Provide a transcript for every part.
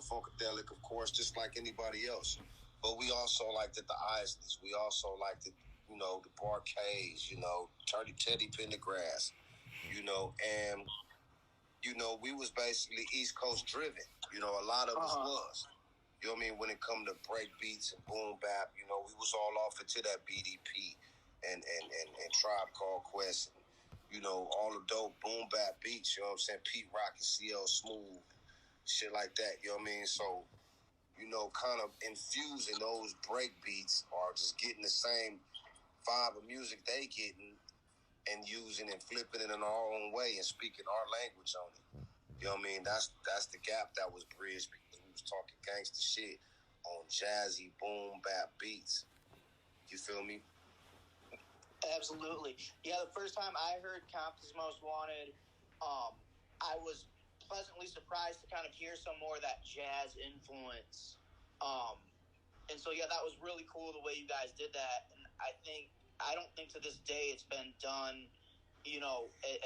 Funkadelic, of course, just like anybody else. But we also liked it, the Isleys. We also liked it, the Barcades, Teddy Pendergrass, and, we was basically East Coast driven. A lot of us was. You know what I mean? When it come to break beats and boom bap, we was all off into that BDP and Tribe Called Quest and, all the dope boom bap beats, you know what I'm saying? Pete Rock and CL Smooth, shit like that, you know what I mean? So, kind of infusing those break beats or just getting the same vibe of music they getting and using and flipping it in our own way and speaking our language on it. You know what I mean? That's the gap that was bridged because we was talking gangster shit on jazzy boom bap beats. You feel me? Absolutely. Yeah, the first time I heard Compton's Most Wanted, I was pleasantly surprised to kind of hear some more of that jazz influence. And so, yeah, that was really cool the way you guys did that. And I don't think to this day it's been done,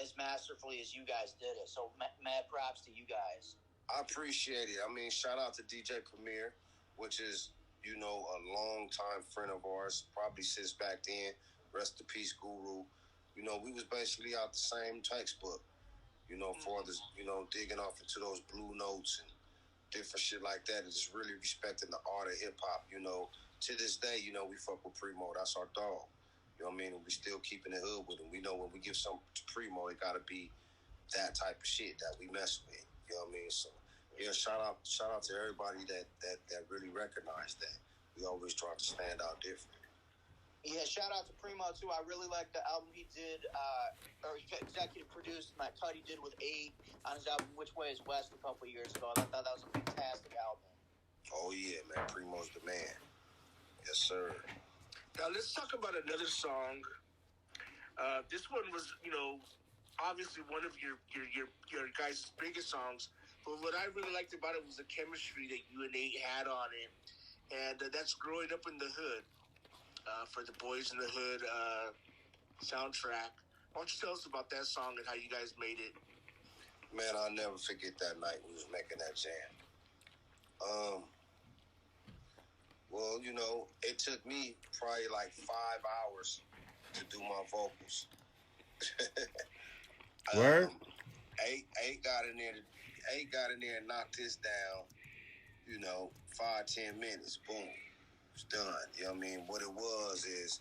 as masterfully as you guys did it. So mad props to you guys. I appreciate it. I mean, shout out to DJ Premier, which is, a long-time friend of ours, probably since back then. Rest in peace, Guru. We was basically out the same textbook, for this, digging off into those blue notes and different shit like that, and just really respecting the art of hip-hop, To this day, we fuck with Primo. That's our dog. You know what I mean? And we still keeping the hood with him. We know when we give something to Primo, it got to be that type of shit that we mess with. You know what I mean? So, yeah, shout out to everybody that really recognized that. We always try to stand out different. Yeah, shout out to Primo, too. I really like the album he did, or he executive produced, and that cut he did with 8 on his album, Which Way is West, a couple of years ago. I thought that was a fantastic album. Oh, yeah, man. Primo's the man. Yes, sir. Now, let's talk about another song. This one was, obviously one of your guys' biggest songs. But what I really liked about it was the chemistry that you and Nate had on it. And that's Growing Up in the Hood. For the Boys in the Hood soundtrack. Why don't you tell us about that song and how you guys made it? Man, I'll never forget that night we was making that jam. Well, it took me probably like 5 hours to do my vocals. Word? Eight got in there and knocked this down, 5-10 minutes, boom. Done. You know what I mean? What it was is,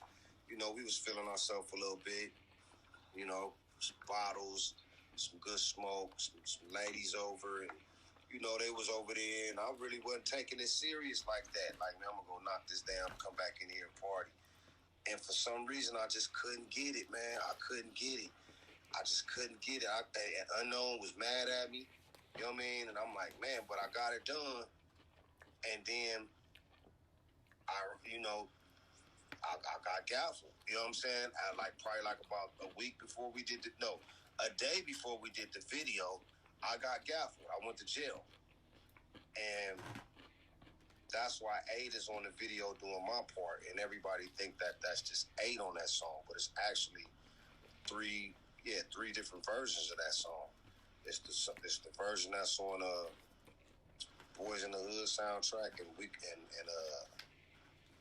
we was feeling ourselves a little bit, some bottles, some good smoke, some ladies over, and, they was over there, and I really wasn't taking it serious like that. Like, man, I'm going to go knock this down, come back in here and party. And for some reason, I just couldn't get it, man. I couldn't get it. I just couldn't get it. Unknown was mad at me, you know what I mean? And I'm like, man, but I got it done. And then I got gaffled. You know what I'm saying? Probably about a week before we did a day before we did the video, I got gaffled. I went to jail. And that's why 8 is on the video doing my part. And everybody think that that's just 8 on that song. But it's actually 3 different versions of that song. It's the version that's on Boys in the Hood soundtrack and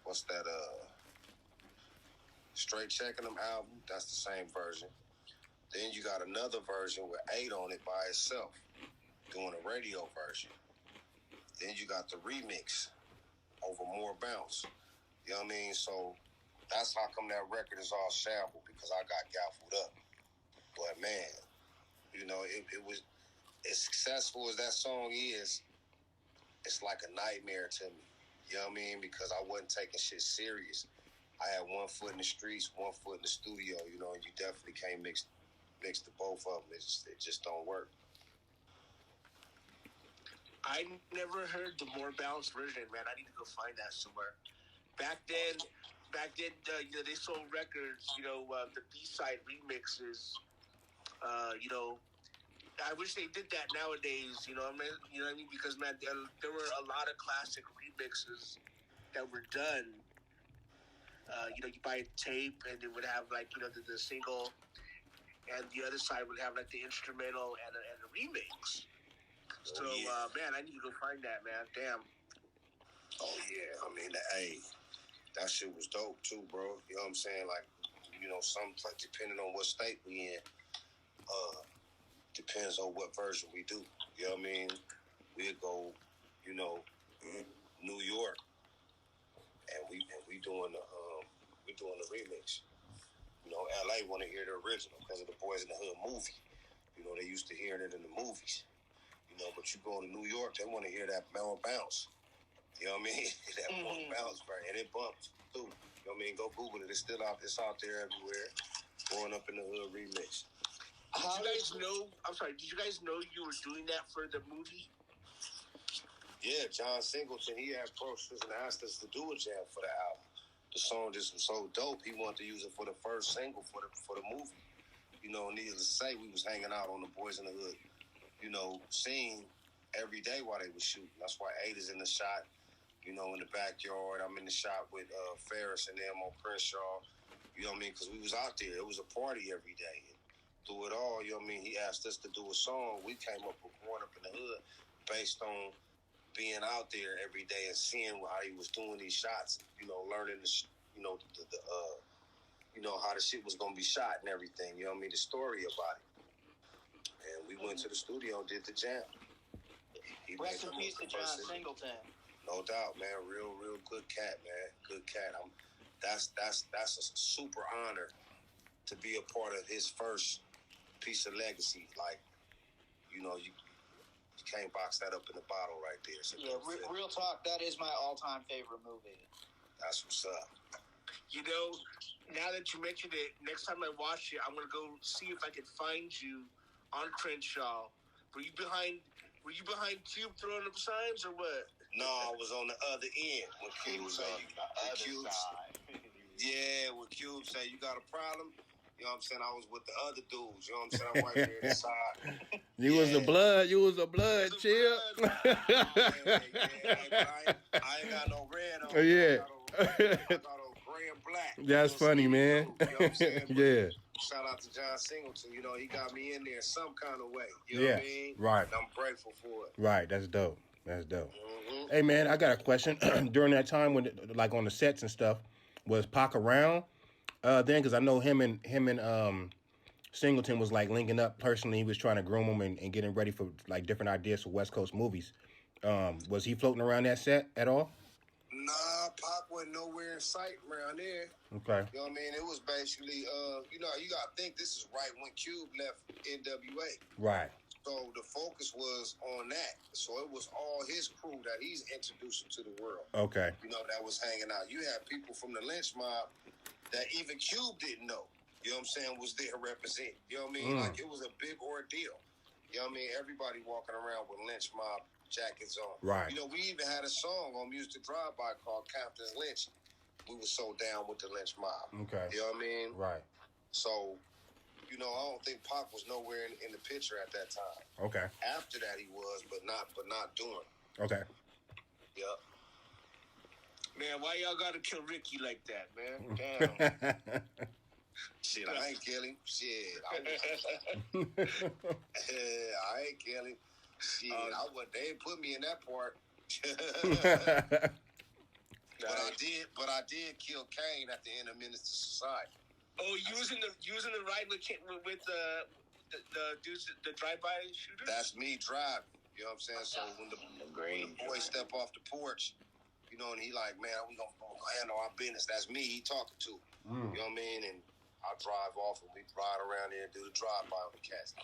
what's that, Straight Checking Them album, that's the same version. Then you got another version with 8 on it by itself, doing a radio version. Then you got the remix over More Bounce. You know what I mean? So that's how come that record is all sampled, because I got gaffled up. But man, it was, as successful as that song is, it's like a nightmare to me. You know what I mean? Because I wasn't taking shit serious. I had one foot in the streets, one foot in the studio, and you definitely can't mix the both of them. It just don't work. I never heard the More Balanced version, man. I need to go find that somewhere. Back then, they sold records, the B-side remixes, I wish they did that nowadays, you know what I mean? Because, man, there were a lot of classic remixes that were done. You buy a tape and it would have, the single, and the other side would have, the instrumental and a remix. So, man, I need to go find that, man. Damn. Oh, yeah. I mean, hey, that shit was dope, too, bro. You know what I'm saying? Like, you know, depending on what state we in, depends on what version we do. You know what I mean? We'll go, you know, New York, and we doing the remix. You know, LA want to hear the original because of the Boys in the Hood movie. You know, they used to hearing it in the movies. You know, but you go to New York, they want to hear that more bounce. You know what I mean? That more bounce, right? And it bumps too. You know what I mean? Go Google it. It's still out. It's out there everywhere. Growing Up in the Hood remix. Did you guys know? I'm sorry. Did you guys know you were doing that for the movie? Yeah, John Singleton. He had approached us and asked us to do a jam for the album. The song just was so dope. He wanted to use it for the first single for the movie. You know, needless to say, we was hanging out on the Boys in the Hood, you know, scene every day while they was shooting. That's why 8 is in the shot, you know, in the backyard. I'm in the shot with Ferris and them on Crenshaw. You know what I mean? Because we was out there. It was a party every day. And through it all, you know what I mean? He asked us to do a song. We came up with Growing Up in the Hood based on being out there every day and seeing how he was doing these shots, you know, learning you know, you know, how the shit was going to be shot and everything, you know what I mean, the story about it. And we went to the studio and did the jam. Rest in peace to John Singleton. No doubt, man. Real good cat, man. Good cat. That's a super honor to be a part of his first piece of legacy. Like, you know, you can't box that up in a bottle right there. So yeah, real talk, that is my all-time favorite movie. That's what's up. You know, now that you mentioned it, next time I watch it, I'm going to go see if I can find you on Crenshaw. Were you behind Cube throwing up signs or what? No, I was on the other end. When Cube said, yeah, when Cube said, you got a problem? You know what I'm saying? I was with the other dudes. You know what I'm saying? I'm right here on the side. You was a blood. You was a blood, chill. I ain't got no red on. Yeah. I got on gray and black. That's funny, man. You know what I'm saying? Yeah. Shout out to John Singleton. You know, he got me in there some kind of way. You know what I mean? Right. And I'm grateful for it. Right. That's dope. That's dope. Mm-hmm. Hey, man, I got a question. During that time when, like, on the sets and stuff, was Pac around then? Because I know him and Singleton was, like, linking up personally. He was trying to groom him and getting ready for, like, different ideas for West Coast movies. Was he floating around that set at all? Nah, Pac wasn't nowhere in sight around there. Okay. You know what I mean? It was basically, you know, you got to think this is right when Cube left NWA. Right. So the focus was on that. So it was all his crew that he's introducing to the world. Okay. You know, that was hanging out. You had people from the lynch mob that even Cube didn't know. You know what I'm saying? Was there representing. You know what I mean? Like, it was a big ordeal. You know what I mean? Everybody walking around with lynch mob jackets on. Right. You know, we even had a song on Music Drive-By called Compton's Lynch. We were so down with the lynch mob. Okay. You know what I mean? Right. So, you know, I don't think Pac was nowhere in the picture at that time. Okay. After that, he was, but not doing. Okay. Yep. Man, why y'all gotta kill Ricky like that, man? Damn. Shit, I ain't kill him. Shit, I ain't kill him. Shit, they ain't put me in that part. But I did kill Kane at the end of Menace to Society. Oh, using the ride with the dudes, the drive-by shooters? That's me driving. You know what I'm saying? So when the boy step off the porch, you know, and he like, man, we gonna handle our business. That's me. He talking to. You know what I mean? And I drive off and we ride around there and do the drive-by on the cats.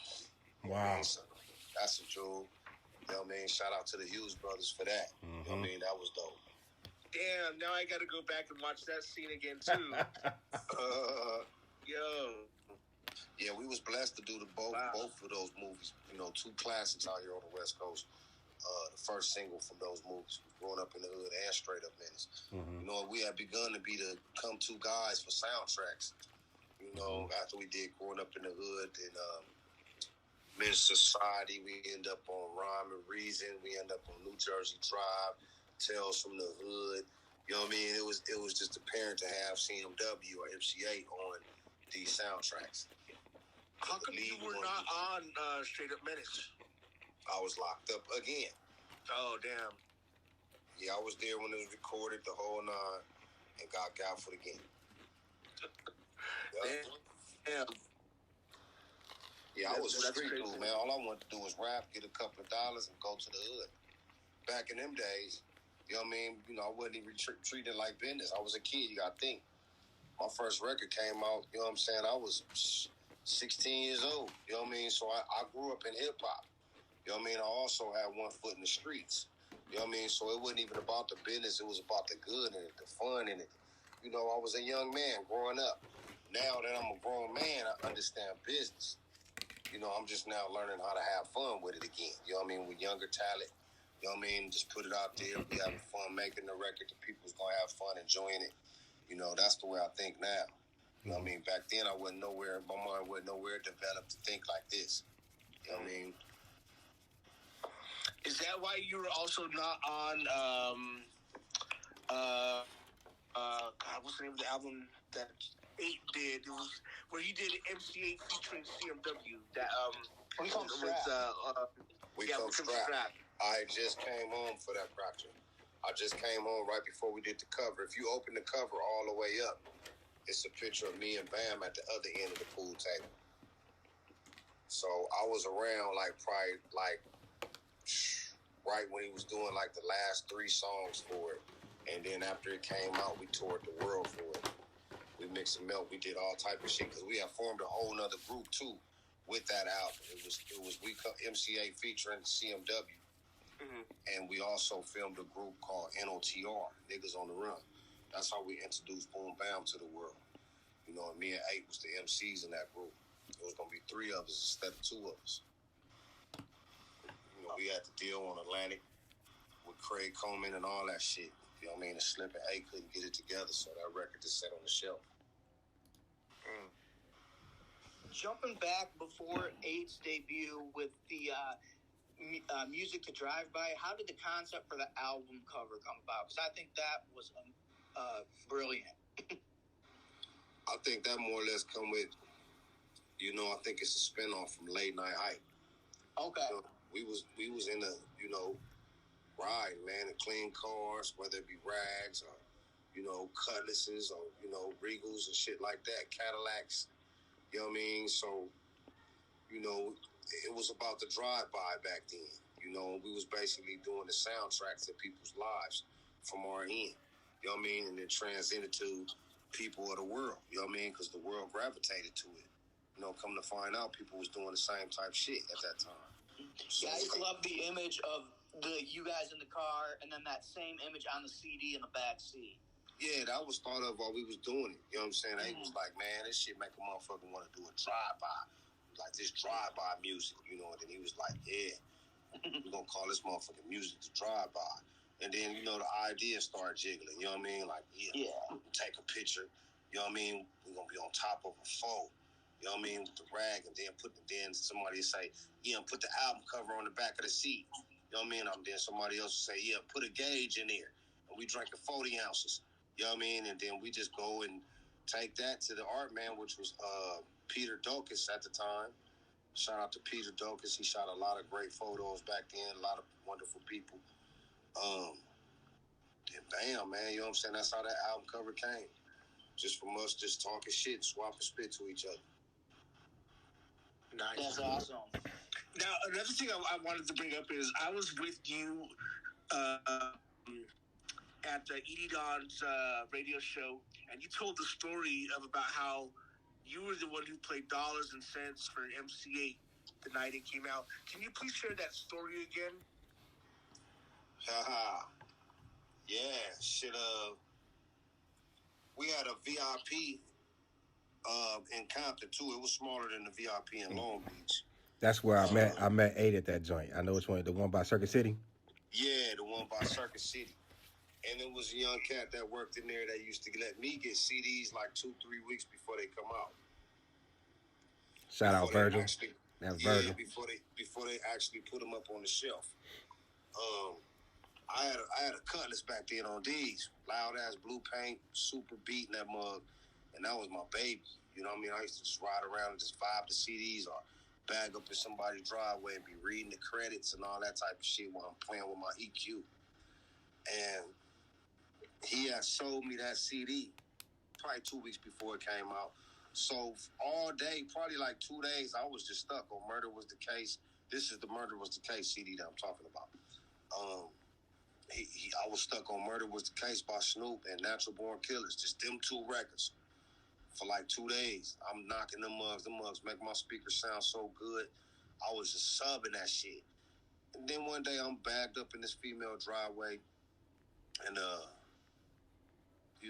Wow. So that's a jewel. You know what I mean? Shout out to the Hughes brothers for that. You know what I mean? That was dope. Damn, now I gotta go back and watch that scene again too. Yo. Yeah, we was blessed to do both of those movies. You know, 2 classics out here on the West Coast. The first single from those movies, Growing Up in the Hood and Straight Up Menace. You know, we had begun to be the come-to guys for soundtracks. You know, after we did Growing Up in the Hood and Menace Society, we end up on Rhyme and Reason. We end up on New Jersey Drive, Tales from the Hood. You know what I mean? It was just apparent to have CMW or MC8 on these soundtracks. How come you were not on Straight Up Menace? I was locked up again. Oh, damn. Yeah, I was there when it was recorded, the whole nine, and got gaffled again. Yep. Damn. Yeah, I was a street dude, man. All I wanted to do was rap, get a couple of dollars, and go to the hood. Back in them days, you know what I mean? You know, I wasn't even treated like business. I was a kid, you got to think. My first record came out, you know what I'm saying? I was 16 years old, you know what I mean? So I grew up in hip-hop. You know what I mean? I also had one foot in the streets. You know what I mean? So it wasn't even about the business. It was about the good in it, the fun in it. You know, I was a young man growing up. Now that I'm a grown man, I understand business. You know, I'm just now learning how to have fun with it again. You know what I mean? With younger talent. You know what I mean? Just put it out there. We having fun making the record. The people's going to have fun enjoying it. You know, that's the way I think now. You know what I mean? Back then, I wasn't nowhere, my mind wasn't nowhere developed to think like this. You know what I mean? Is that why you were also not on, God, what's the name of the album that 8 did? It was where he did MC8 featuring CMW. That, We Come Strapped. We Come Strapped. I just came home for that project. I just came home right before we did the cover. If you open the cover all the way up, it's a picture of me and Bam at the other end of the pool table. So I was around probably right when he was doing the last 3 songs for it. And then after it came out, we toured the world for it. We mixed and melt. We did all type of shit because we had formed a whole nother group too with that album. It was MCA featuring CMW. Mm-hmm. And we also filmed a group called NOTR, Niggas on the Run. That's how we introduced Boom Bam to the world. You know, and me and 8 was the MCs in that group. It was going to be 3 of us instead of 2 of us. You know, we had to deal on Atlantic with Craig Coleman and all that shit. You know what I mean? And Slip and 8 couldn't get it together, so that record just sat on the shelf. Jumping back before 8's debut with the Music to Drive By, how did the concept for the album cover come about? Because I think that was brilliant. I think that more or less come with, you know, I think it's a spinoff from Late Night Hype. Okay. You know, we was in a, you know, ride, man, and clean cars, whether it be Rags or, you know, Cutlasses or, you know, Regals and shit like that, Cadillacs. You know what I mean? So, you know, it was about the drive-by back then. You know, we was basically doing the soundtracks of people's lives from our end. You know what I mean? And then transcended to people of the world. You know what I mean? Because the world gravitated to it. You know, come to find out, people was doing the same type shit at that time. So, yeah, I used to love the image of you guys in the car and then that same image on the CD in the back seat. Yeah, that was thought of while we was doing it. You know what I'm saying? He was like, man, this shit make a motherfucker want to do a drive-by. Like, this drive-by music, you know? And then he was like, yeah, we're going to call this motherfucking music the drive-by. And then, you know, the idea started jiggling. You know what I mean? Like, take a picture. You know what I mean? We're going to be on top of a phone. You know what I mean? With the rag. And then somebody say, yeah, put the album cover on the back of the seat. You know what I mean? Then somebody else will say, yeah, put a gauge in there. And we drank the 40 ounces. You know what I mean? And then we just go and take that to the art man, which was Peter Dokas at the time. Shout out to Peter Dokas. He shot a lot of great photos back then, a lot of wonderful people. And bam, man, you know what I'm saying? That's how that album cover came. Just from us just talking shit, swapping spit to each other. Nice. That's awesome. Now, another thing I wanted to bring up is I was with you at Edie Don's radio show, and you told the story about how you were the one who played dollars and cents for MC8 the night it came out. Can you please share that story again? Yeah, shit. We had a VIP in Compton too. It was smaller than the VIP in Long Beach. That's where I met 8 at that joint. I know which one, the one by Circuit City. Yeah, the one by Circuit City. And it was a young cat that worked in there that used to let me get CDs like 2-3 weeks before they come out. Shout out Virgil. That's Virgil. Before they actually put them up on the shelf. I had a Cutlass back then on these. Loud ass blue paint, super beat in that mug. And that was my baby. You know what I mean? I used to just ride around and just vibe the CDs or bag up in somebody's driveway and be reading the credits and all that type of shit while I'm playing with my EQ. And he had sold me that CD probably 2 weeks before it came out. So all day, probably like 2 days, I was just stuck on Murder Was the Case. This is the Murder Was the Case CD that I'm talking about. I was stuck on Murder Was the Case by Snoop and Natural Born Killers. Just them two records for like 2 days. I'm knocking them mugs. Them mugs make my speakers sound so good. I was just subbing that shit. And then one day I'm bagged up in this female driveway and,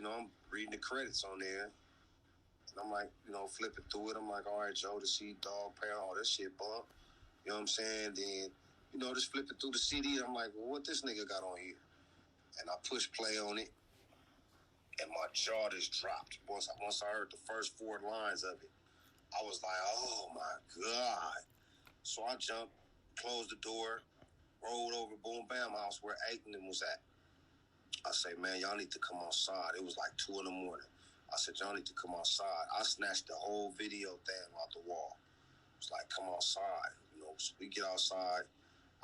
I'm reading the credits on there. And I'm like, flipping through it. I'm like, all right, Joe, the Sheep Dog, Pound, all that shit bump. You know what I'm saying? Then, just flipping through the CD. I'm like, well, what this nigga got on here? And I push play on it. And my jaw just dropped. Once I heard the first 4 lines of it, I was like, oh, my God. So I jumped, closed the door, rolled over Boom Bam House where Aiton was at. I say, man, y'all need to come outside. It was like 2 in the morning. I said, y'all need to come outside. I snatched the whole video thing off the wall. It's like, come outside. So we get outside.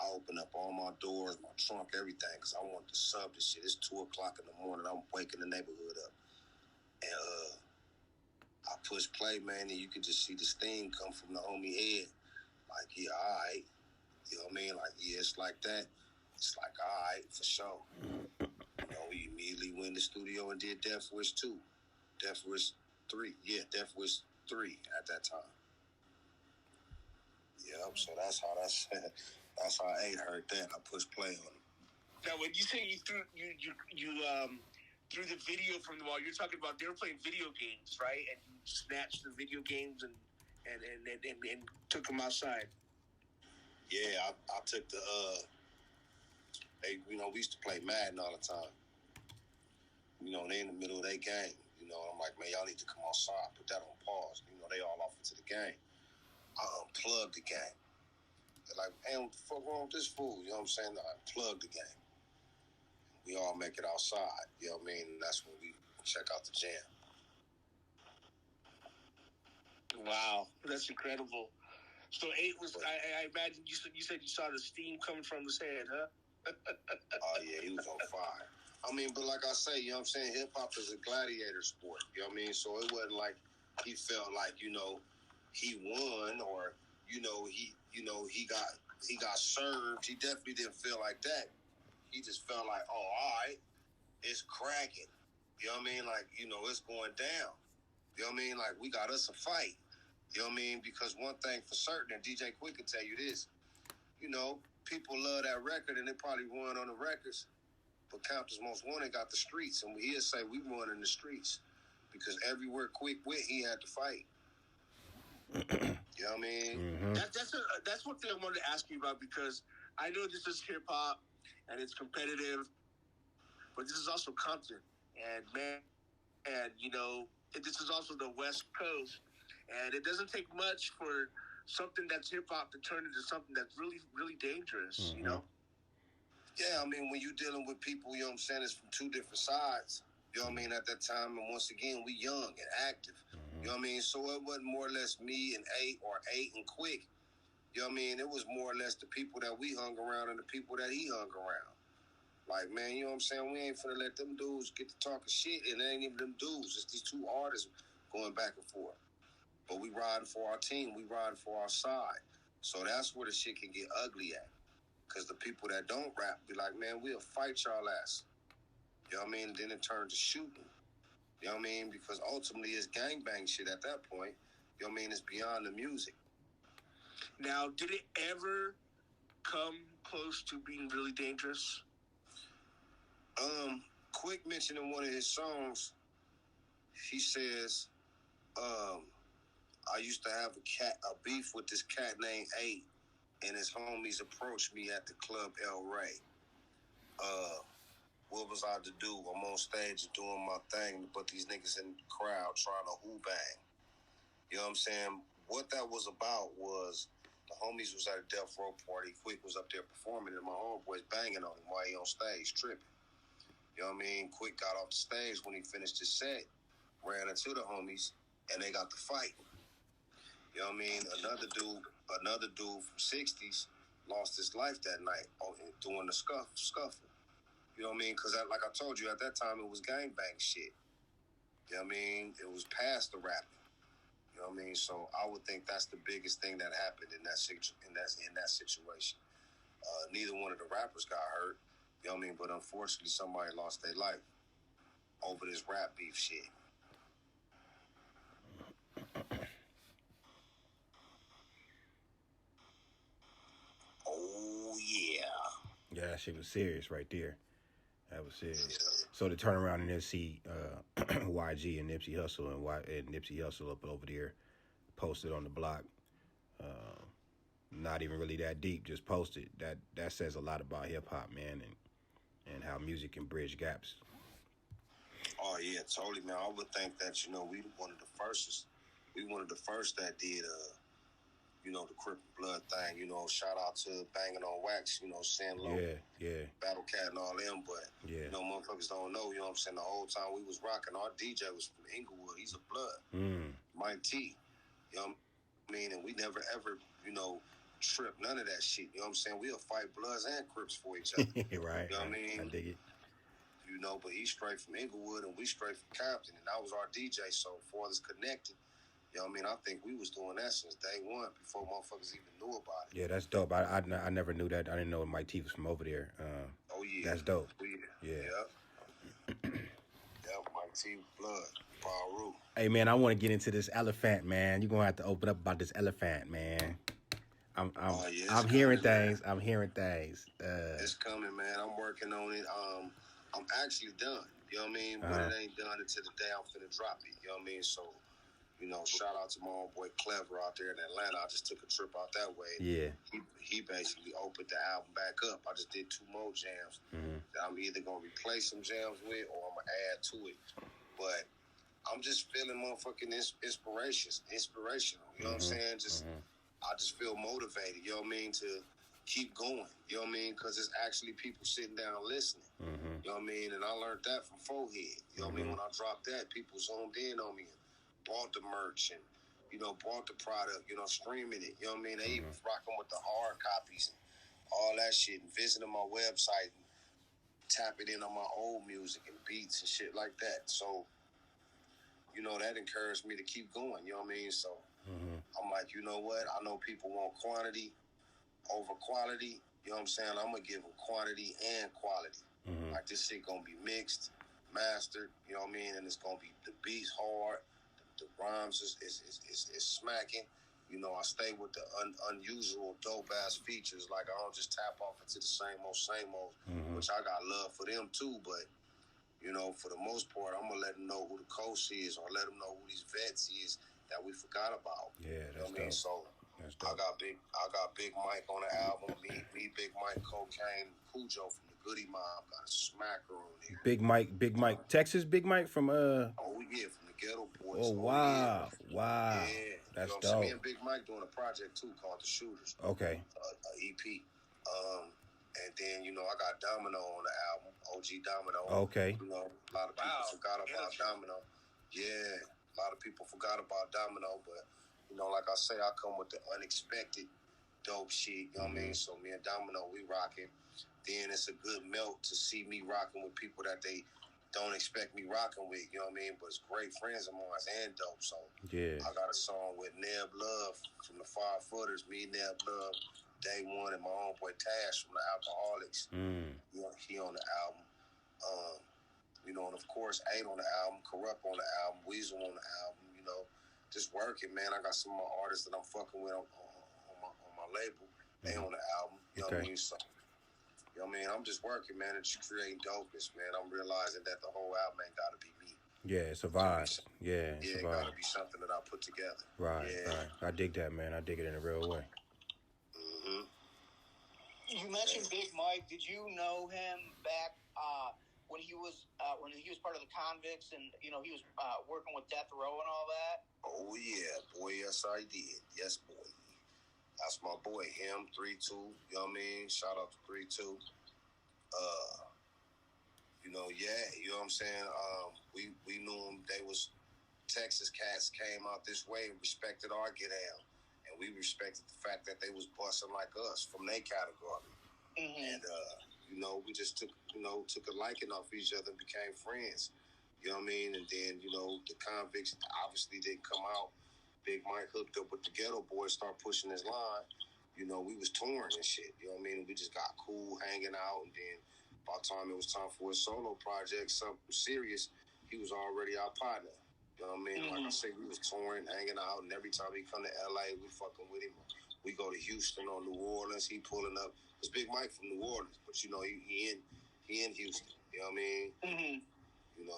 I open up all my doors, my trunk, everything, because I want to sub this shit. It's 2 o'clock in the morning. I'm waking the neighborhood up. And I push play, man, and you can just see the steam come from the homie head. Like, yeah, all right. You know what I mean? Like, yeah, it's like that. It's like, all right, for sure. We immediately went in the studio and did Death Wish 2. Death Wish 3. Yeah, Death Wish 3 at that time. Yep, so that's how I heard that. I pushed play on it. Now, when you say you threw the video from the wall, you're talking about they were playing video games, right? And you snatched the video games and took them outside. Yeah, I took the we used to play Madden all the time. They in the middle of their game. I'm like, man, y'all need to come outside. Put that on pause. They all off into the game. I unplugged the game. They're like, hey, what the fuck wrong with this fool? You know what I'm saying? I unplugged the game. We all make it outside. You know what I mean? And that's when we check out the jam. Wow, that's incredible. So 8 was, I imagine you said you saw the steam coming from his head, huh? Oh, yeah, he was on fire. I mean, but like I say, you know what I'm saying? Hip-hop is a gladiator sport. You know what I mean? So it wasn't like he felt like, he won or, he got served. He definitely didn't feel like that. He just felt like, oh, all right, it's cracking. You know what I mean? Like, it's going down. You know what I mean? Like, we got us a fight. You know what I mean? Because one thing for certain, and DJ Quick can tell you this, people love that record and they probably won on the records. But Compton's Most Wanted got the streets, and he'll say we won in the streets because everywhere Quick went, he had to fight. You know what I mean? Mm-hmm. That's one thing I wanted to ask you about because I know this is hip hop and it's competitive, but this is also Compton, and this is also the West Coast, and it doesn't take much for something that's hip hop to turn into something that's really, really dangerous. Mm-hmm. Yeah, I mean, when you're dealing with people, you know what I'm saying, it's from 2 different sides. You know what I mean? At that time, and once again, we young and active. Mm-hmm. You know what I mean? So it wasn't more or less me and 8 or 8 and Quick. You know what I mean? It was more or less the people that we hung around and the people that he hung around. Like, man, you know what I'm saying? We ain't finna let them dudes get to talking shit, and it ain't even them dudes. It's these 2 artists going back and forth. But we riding for our team. We riding for our side. So that's where the shit can get ugly at. Because the people that don't rap be like, man, we'll fight y'all ass. You know what I mean? Then it turned to shooting. You know what I mean? Because ultimately it's gangbang shit at that point. You know what I mean? It's beyond the music. Now, did it ever come close to being really dangerous? Quick mentioned in one of his songs, he says, I used to have a beef with this cat named 8. And his homies approached me at the club El Rey. What was I to do? I'm on stage doing my thing, but these niggas in the crowd trying to who bang. You know what I'm saying? What that was about was the homies was at a Death Row party. Quick was up there performing, and my homeboys banging on him while he on stage tripping. You know what I mean? Quick got off the stage when he finished his set, ran into the homies, and they got to fight. You know what I mean? Another dude another dude from '60s lost his life that night doing the scuffle. You know what I mean? Because like I told you, at that time it was gangbang shit. You know what I mean? It was past the rapping. You know what I mean? So I would think that's the biggest thing that happened in that situation. Neither one of the rappers got hurt. You know what I mean? But unfortunately, somebody lost their life over this rap beef shit. Oh yeah. Yeah, that shit was serious right there. That was serious. Yeah. So to turn around and then see YG and Nipsey Hussle and Nipsey Hussle up over there posted on the block, not even really that deep, just posted. That says a lot about hip hop, man, and how music can bridge gaps. Oh yeah, totally, man. I would think that we one of the first. We one of the first that did the Crip and Blood thing. Shout out to Banging on Wax. Sin Low, Yeah. Battle Cat, and all them. But motherfuckers don't know. You know what I'm saying? The whole time we was rocking, our DJ was from Inglewood. He's a Blood, Mike T. You know what I mean? And we never ever trip none of that shit. You know what I'm saying? We'll fight Bloods and Crips for each other. Right. You know what I mean? I dig it. But he's straight from Inglewood and we straight from Compton, and that was our DJ. So for us connected, you know what I mean? I think we was doing that since day one before motherfuckers even knew about it. Yeah, that's dope. I never knew that. I didn't know Mike T was from over there. Oh yeah, that's dope. Yeah. Yeah, Mike T, Blood, Baru. Hey man, I want to get into this elephant, man. You're gonna have to open up about this elephant, man. I'm hearing things. Man. I'm hearing things. It's coming, man. I'm working on it. I'm actually done. You know what I mean? But it ain't done until the day I'm finna drop it. You know what I mean? So, shout out to my old boy Clever out there in Atlanta. I just took a trip out that way. Yeah. He basically opened the album back up. I just did 2 more jams that I'm either gonna replace some jams with or I'm gonna add to it. But I'm just feeling motherfucking inspirational. You know what I'm saying? I just feel motivated. You know what I mean? To keep going, you know what I mean? Because it's actually people sitting down listening, you know what I mean? And I learned that from Forehead, you know what I mean? When I dropped that, people zoomed in on me and bought the merch and, bought the product, streaming it, you know what I mean? They even rocking with the hard copies and all that shit and visiting my website and tapping in on my old music and beats and shit like that. So, that encouraged me to keep going, you know what I mean? So I'm like, you know what? I know people want quantity over quality, you know what I'm saying? I'm gonna give them quantity and quality. Like this shit gonna be mixed, mastered, you know what I mean? And it's gonna be the beats hard, the rhymes is smacking. I stay with the unusual dope ass features. Like I don't just tap off into the same old, which I got love for them too. But for the most part, I'm gonna let them know who the coach is, or let them know who these vets is that we forgot about. Yeah, that's you know what I mean? So. I got Big Mike on the album. Me, Big Mike, Cocaine, Cujo from the Goody Mob. Got a smacker on there. Big Mike, Texas. Big Mike from Oh yeah, from the Ghetto Boys. Oh wow, yeah. wow. Yeah, that's dope. So me and Big Mike doing a project too called The Shooters. Okay. A EP. And then I got Domino on the album. OG Domino. Okay. A lot of people forgot about Domino. Yeah, a lot of people forgot about Domino, but. Like I say, I come with the unexpected dope shit, you know what I mean? So me and Domino, we rocking. Then it's a good melt to see me rocking with people that they don't expect me rocking with, you know what I mean? But it's great friends of mine and dope. So I got a song with Neb Love from the 5 Footers, me, Neb Love, Day One, and my homeboy Tash from the Alcoholics. He on the album. And of course, 8 on the album, Corrupt on the album, Weasel on the album, just working, man. I got some of my artists that I'm fucking with on my label. They on the album. You know what I mean? So, you know what I mean? I'm just working, man, and just creating dopeness, man. I'm realizing that the whole album ain't got to be me. Yeah, it's a vibe. Yeah, it got to be something that I put together. Right, right. I dig that, man. I dig it in a real way. You mentioned Big Mike. Did you know him back when he was part of the Convicts and he was working with Death Row and all that? Oh yeah, boy, yes I did. Yes, boy. That's my boy, him, 3-2, you know what I mean? Shout out to 3-2. Yeah, you know what I'm saying? We knew them. They was Texas cats came out this way and respected our get out. And we respected the fact that they was busting like us from their category. And we just took a liking off each other and became friends. You know what I mean? And then, the convicts obviously didn't come out. Big Mike hooked up with the Ghetto Boys, start pushing his line. We was touring and shit. You know what I mean? We just got cool hanging out. And then by the time it was time for a solo project, something serious, he was already our partner. You know what I mean? Like I say, we was touring, hanging out. And every time he come to L.A., we fucking with him. We go to Houston or New Orleans. He pulling up. It's Big Mike from New Orleans. But, he in Houston. You know what I mean?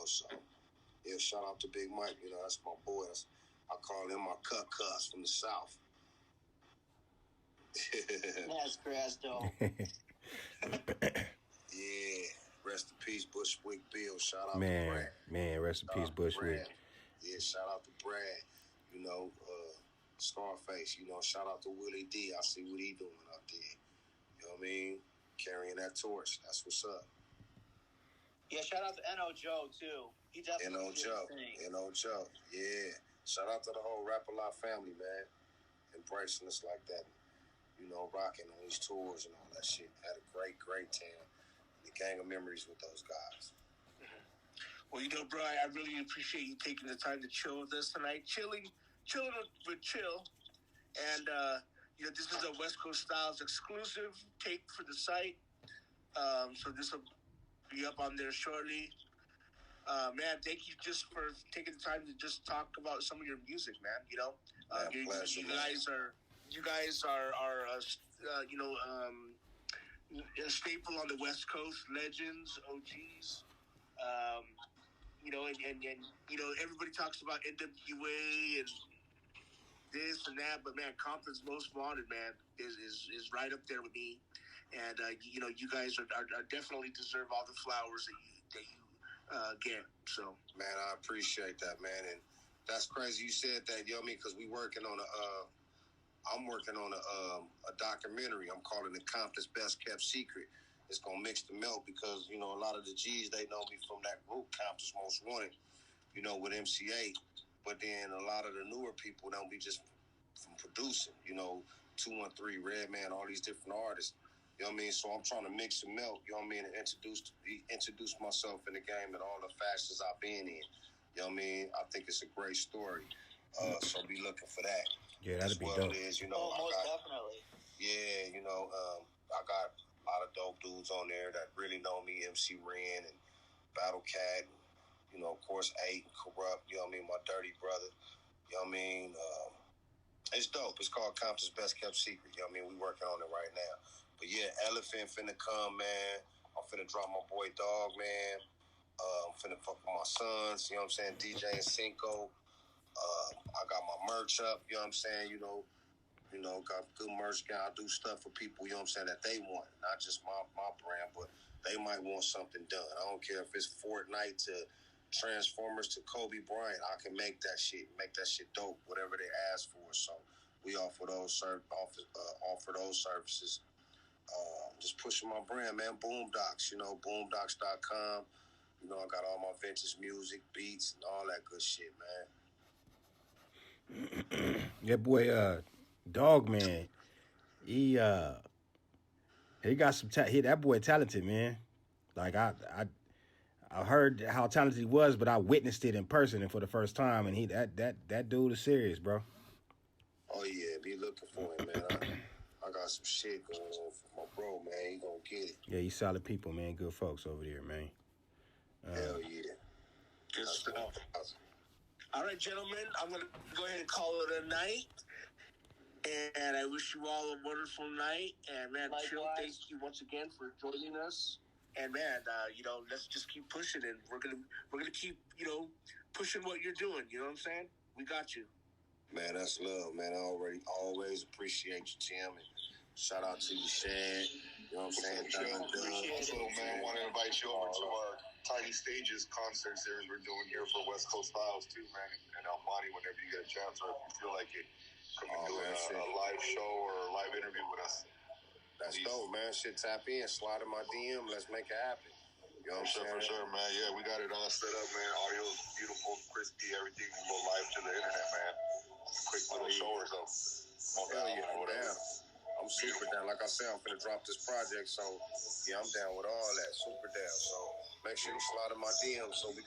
So, yeah, shout out to Big Mike. That's my boy. I call him my cuss from the South. That's Cresto. Yeah. Rest in peace, Bushwick Bill. Shout out to Brad. Man, rest in peace, Bushwick. Yeah, shout out to Brad. Scarface. Shout out to Willie D. I see what he doing out there. You know what I mean? Carrying that torch. That's what's up. Yeah, shout out to N.O. Joe, too. He definitely N.O. Joe. Yeah. Shout out to the whole Rap-A-Lot family, man. Embracing us like that. Rocking on these tours and all that shit. Had a great, great time. The gang of memories with those guys. Well, bro, I really appreciate you taking the time to chill with us tonight. Chilling with Chill. And, this is a West Coast Styles exclusive tape for the site. So this will be up on there shortly. Man, thank you just for taking the time to just talk about some of your music, man. Pleasure, you guys are a staple on the West Coast, legends, OGs. And everybody talks about NWA and this and that, but man, Compton's Most Wanted, man, is right up there with me. And you guys are definitely deserve all the flowers that you get. So, man, I appreciate that, man, and that's crazy you said that. You know what I mean? Because I'm working on a documentary. I'm calling it Compton's Best Kept Secret. It's gonna mix the melt because a lot of the G's, they know me from that group, Compton's Most Wanted. With MC8. But then a lot of the newer people don't be just from producing. 213, Redman, all these different artists. You know what I mean? So I'm trying to mix and melt. You know what I mean? And introduce myself in the game and all the facets I've been in. You know what I mean? I think it's a great story. So be looking for that. Yeah, that'd be dope. It is, most definitely. Yeah, I got a lot of dope dudes on there that really know me, MC Ren and Battle Cat, and, of course, 8 and Corrupt, you know what I mean, my dirty brother, you know what I mean. It's dope. It's called Compton's Best Kept Secret, you know what I mean. We working on it right now. But yeah, Elephant finna come, man. I'm finna drop my boy Dog, man. I'm finna fuck with my sons, you know what I'm saying, DJ and Cinco. I got my merch up, you know what I'm saying, got good merch. I do stuff for people, you know what I'm saying, that they want. Not just my brand, but they might want something done. I don't care if it's Fortnite to Transformers to Kobe Bryant. I can make that shit dope, whatever they ask for. So we offer those services. Just pushing my brand, man. Boomdocs, boomdocs.com. I got all my vintage music, beats, and all that good shit, man. That boy, Dog Man, he got some that boy talented, man. Like I heard how talented he was, but I witnessed it in person and for the first time, and that dude is serious, bro. Oh yeah, be looking for him, man. I got some shit going on for my bro, man. He gonna get it. Yeah, he's solid people, man. Good folks over there, man. Hell yeah. Good stuff. All right, gentlemen, I'm going to go ahead and call it a night. And I wish you all a wonderful night. And, man, Chill, thank you once again for joining us. And, man, let's just keep pushing. And we're gonna keep, pushing what you're doing. You know what I'm saying? We got you. Man, that's love, man. I always appreciate you, Tim. And shout out to you, Shad. You know what I'm saying? Also, man, want to invite you over to our Tiny Stages concert series we're doing here for West Coast Styles, too, man. And Almighty, whenever you get a chance or if you feel like it, come and do a live show or a live interview with us. That's dope, man. Shit, tap in, slide in my DM. Let's make it happen. You know what I'm saying? For sure, man. Yeah, we got it all set up, man. Audio's beautiful, crispy, everything will go live to the internet, man. Quick little show or so. Hell yeah, I'm down. I'm super down. Like I said, I'm finna drop this project, so yeah, I'm down with all that. Super down. So make sure you slide in my DM so we